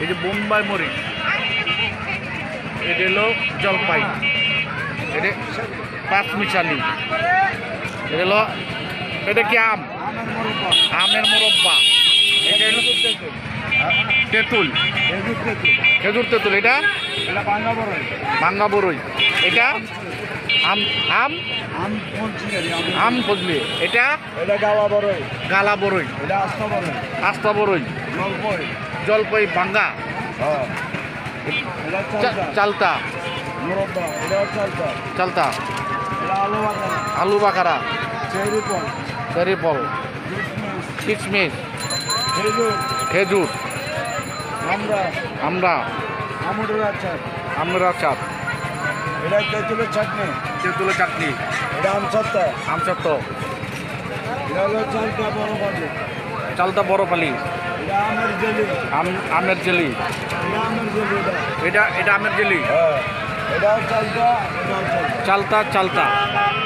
এই যে বোম্বাই মরিচ, এটা হলো জলপাই, এটা পাঁচমিশালি, এটা হলো এটা কি আম, আমের মোরব্বা, এটা হলো তেঁতুল, খেজুর তেঁতুল, এটা ভাঙ্গা বরই, এটা আম আম আম ফজলি, এটা গালা বরই, আস্তা বরই, জলপাই ভাঙ্গা, চালতা চালতা, আলু বাখারা, চেরি ফল, কিশমিশ, খেজুর, আমরা আমের আচার, এটা তেঁতুলের চাটনি, তেঁতুলের চাটনি, এটা আমসত্ত্ব, আমসত্ত্ব, এটা হলো চালটা বড় পাখি, চালতা বড় পালি, এটা আমের জেলি, আমের জেলি, এটা আমের জেলি, এটা আমের জেলি, হ্যাঁ এটাও চালটা, এটাও চালটা, চালতা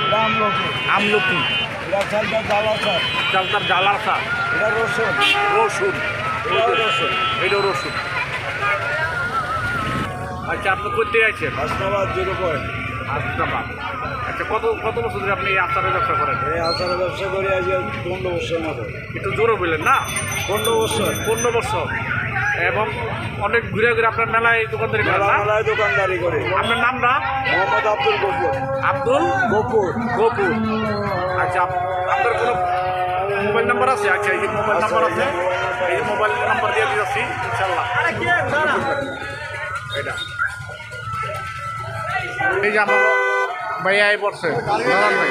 এটা আমলকি, আমলকি, এটা চালটা জ্বালা চাল, চালতার জ্বালার চা, এটা রসুন, রসুন, এটাও রসুন, এটাও রসুন। আচ্ছা, আপনি করতে আছেন হাসনাবাদ 0 হাসনাবাদ। আচ্ছা, কত কত বছর ধরে আপনি এই আচারের ব্যবসা করেন? এই আচারের ব্যবসা করি আজ 15 বছর মতো। একটু জোরে বললেন না। 15 বছর 15 বছর, এবং অনেক ঘুরে ঘুরে আপনার মেলায় দোকানদারি করেন না? মেলায় দোকানদারি করি। আপনার নামটা? মোহাম্মদ আব্দুল গফুর। আব্দুল গফুর। গফুর। আচ্ছা, আপনার কোনো মোবাইল নাম্বার আছে? আচ্ছা, এই যে মোবাইল নাম্বার আছে, এই যে মোবাইল নাম্বার দিয়ে দিচ্ছি ইনশাল্লাহ। এটা এই যে আমার ভাইয়া পড়ছে নারায়ণ ভাই,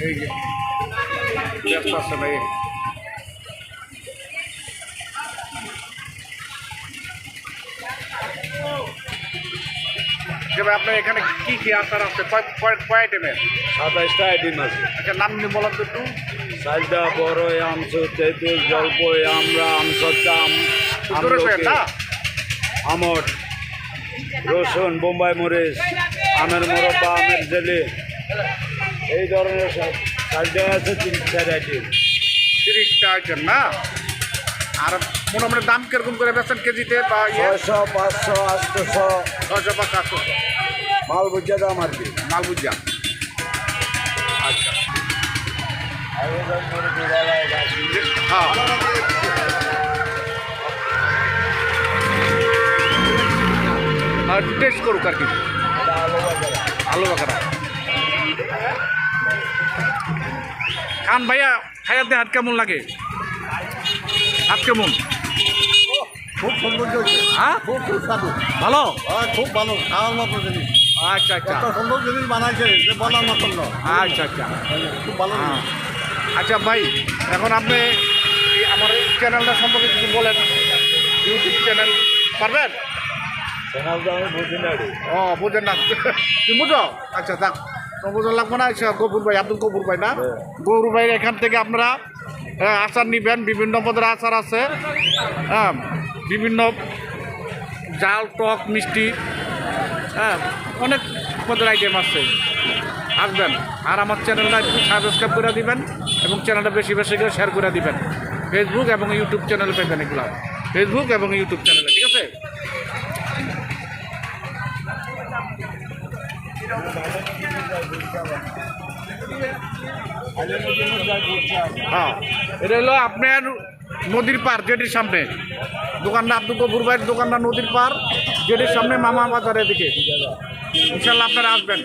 এই যে ব্যস্ত আছে ভাই। যে ভাই, আপনার এখানে কি কি আচার আছে, কয় আইটেমের? 27টা আইটেম আছে। আচ্ছা, নাম নিয়ে বলার তো একটু। চালটা, বড়ই, আমসু, তেঁতুল, জলপাই, আমরা, আমসত্ত্ব, না আমট, রসুন, বোম্বাই মরিচ, আমের মোরব্বা, আমের জেলি, এই ধরনের চালটা আছে 3-4 আইটেম। 30টা আইটেম না? আর মোটামুটি দাম কিরকম করে বেচেন কেজিতে? বা 600, 500, 800, 600 বা 700 মাল বুঝা দাম আর কি। মাল বুঝা। আচ্ছা, হ্যাঁ, টেস্ট করুক আর কি। আলু বাখারা খান ভাইয়া, খাইয়াতে হাত কেমন লাগে? হাত কেমন? খুব সুন্দর হয়েছে। হ্যাঁ, খুব সুস্বাদু, ভালো। খুব ভালো, খাওয়ার মতো জিনিস। আচ্ছা আচ্ছা এত সুন্দর জিনিস বানাইছে যে বলার মতন না। আচ্ছা আচ্ছা খুব ভালো হ্যাঁ। জিনিস। আচ্ছা ভাই, এখন আপনি আমার চ্যানেলটা সম্পর্কে কিছু বলেন, ইউটিউব চ্যানেল পারবেন? চ্যানেলটা আমি বুঝি না রে। ও, বুঝেন না? তুমি বুঝো? আচ্ছা, থাক, তো বুঝো লাগবো না। আচ্ছা, গফুর ভাই, আব্দুল গফুর ভাই না? গফুর ভাই এখান থেকে আপনারা আচার নিবেন, বিভিন্ন পদের আচার আছে, হ্যাঁ, বিভিন্ন জাল, টক, মিষ্টি, হ্যাঁ, অনেক পদের আইটেম আছে। আসবেন, আর আমার চ্যানেলটা একটু সাবস্ক্রাইব করে দিবেন এবং চ্যানেলটা বেশি বেশি করে শেয়ার করে দিবেন। ফেসবুক এবং ইউটিউব চ্যানেলে পেবেন এগুলো, ফেসবুক এবং ইউটিউব চ্যানেলে, ঠিক আছে? হ্যাঁ, এটা হলো আপনার নদীর পার, জেটির সামনে দোকানটা, আব্দুল গফুর ভাইয়ের দোকানটা নদীর পার, জেটির সামনে, মামা বাজারের দিকে। ইনশাল্লাহ আপনারা আসবেন।